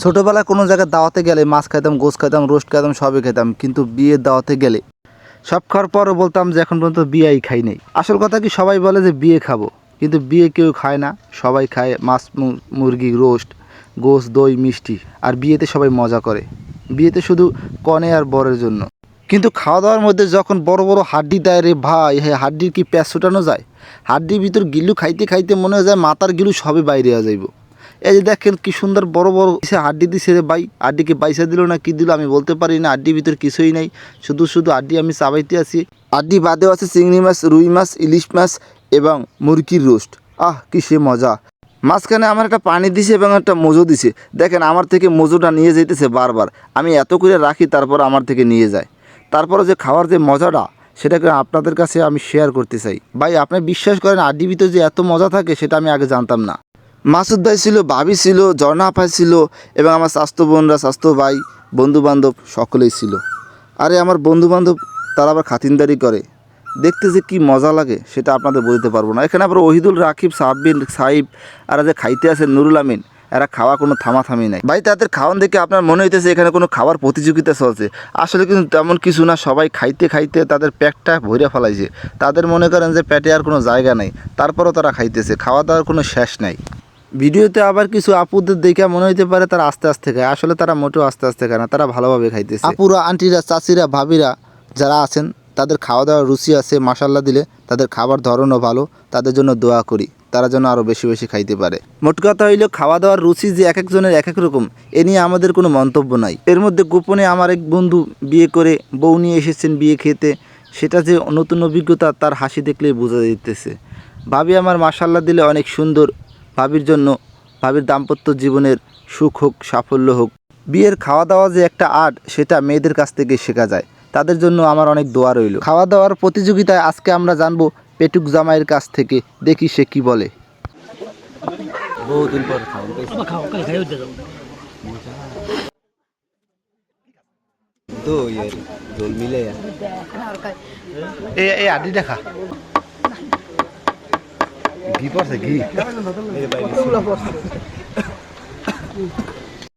ছোটোবেলায় কোনো জায়গায় দাওয়াতে গেলে মাছ খাইতাম, গোশ খাইতাম, রোস্ট খাইতাম, সবই খাইতাম, কিন্তু বিয়ের দাওয়াতে গেলে সব খাওয়ার পরও বলতাম যে এখন পর্যন্ত বিয়েই খাই নাই। আসল কথা কি, সবাই বলে যে বিয়ে খাবো, কিন্তু বিয়ে কেউ খায় না। সবাই খায় মাছ, মুরগি, রোস্ট, গোশ, দই, মিষ্টি। আর বিয়েতে সবাই মজা করে, বিয়েতে শুধু কনে আর বরের জন্য। কিন্তু খাওয়া দাওয়ার মধ্যে যখন বড় বড় হাড্ডি দেয় রে ভাই, হ্যাঁ, হাড্ডির কি প্যাঁচ ছুটানো যায়। হাড্ডির ভিতর গিলু খাইতে খাইতে মনে হয় যায় মাথার গিলু সবই বাইরে হয়ে যাইব। এই যে দেখেন কি সুন্দর বড় বড় হাড্ডি দিছে রে ভাই। হাড্ডিকে বাইসা দিল না কি দিল আমি বলতে পারি না। হাড্ডির ভিতর কিছুই নাই, শুধু শুধু হাড্ডি আমি চাবাইতে আছি। হাড্ডি বাদেও আছে চিংড়ি মাছ, রুই মাছ, ইলিশ মাছ এবং মুরগির রোস্ট। কি সে মজা। মাঝখানে আমার একটা পানি দিছে এবং একটা মোজো দিছে। দেখেন আমার থেকে মোজোটা নিয়ে যেতেছে বারবার। আমি এত করে রাখি, তারপর আমার থেকে নিয়ে যায়। তারপরে যে খাওয়ার যে মজাটা, সেটাকে আপনাদের কাছে আমি শেয়ার করতে চাই। ভাই আপনি বিশ্বাস করেন, হাড্ডির ভিতরে যে এত মজা থাকে সেটা আমি আগে জানতাম না। মাসুদ ভাই ছিল, ভাবি ছিল, ঝর্ণা আপাই ছিল এবং আমার স্বাস্থ্য বোনরা, স্বাস্থ্য ভাই, বন্ধুবান্ধব সকলেই ছিল। আরে আমার বন্ধুবান্ধব তারা আবার খাতিনদারি করে, দেখতে যে কী মজা লাগে সেটা আপনাদের বলতে পারবো না। এখানে আবার ওহিদুল, রাকিব, সাব্বির, সাহিব আর যে খাইতে আছে নুরুল আমিন, এরা খাওয়া কোনো থামাথামি নাই ভাই। তাদের খাওয়ান দেখে আপনার মনে হইতেছে এখানে কোনো খাওয়ার প্রতিযোগিতা চলছে। আসলে কিন্তু তেমন কিছু না, সবাই খাইতে খাইতে তাদের পেটটা ভরে ফেলাইছে। তাদের মনে করেন যে পেটে আর কোনো জায়গা নেই, তারপরও তারা খাইতেছে। খাওয়া দাওয়ার কোনো শেষ নাই। ভিডিওতে আবার কিছু আপুদের দেখে মনে হইতে পারে তারা আস্তে আস্তে খায়, আসলে তারা মোটেও আস্তে আস্তে খায় না, তারা ভালোভাবে খাইতেছে। আপুরা, আন্টিরা, চাচিরা, ভাবিরা যারা আছেন তাদের খাওয়া দাওয়ার রুচি আছে মাশাল্লাহ দিলে। তাদের খাবার ধরনও ভালো, তাদের জন্য দোয়া করি তারা যেন আরও বেশি বেশি খাইতে পারে। মোট কথা হইল, খাওয়া দাওয়ার রুচি যে এক একজনের এক এক রকম, এ নিয়ে আমাদের কোনো মন্তব্য নাই। এর মধ্যে গোপনে আমার এক বন্ধু বিয়ে করে বউ নিয়ে এসেছেন বিয়ে খেতে, সেটা যে নতুন অভিজ্ঞতা তার হাসি দেখলেই বোঝা দিতেছে। ভাবি আমার মাশাল্লাহ দিলে অনেক সুন্দর। ভাবির জন্য, ভাবির দাম্পত্য জীবনের সুখ হোক, সাফল্য হোক। বিয়ের খাওয়া দাওয়া যে একটা আর্ট, সেটা মেয়েদের কাছ থেকে শেখা যায়। তাদের জন্য আমার অনেক দোয়া রইল। খাওয়া দাওয়ার প্রতিযোগিতায় আজকে আমরা জানবো পেটুক জামাইয়ের কাছ থেকে, দেখি সে কি বলে। বহুদিন পর এই আডি দেখা ঘি পড়ছে, ঘি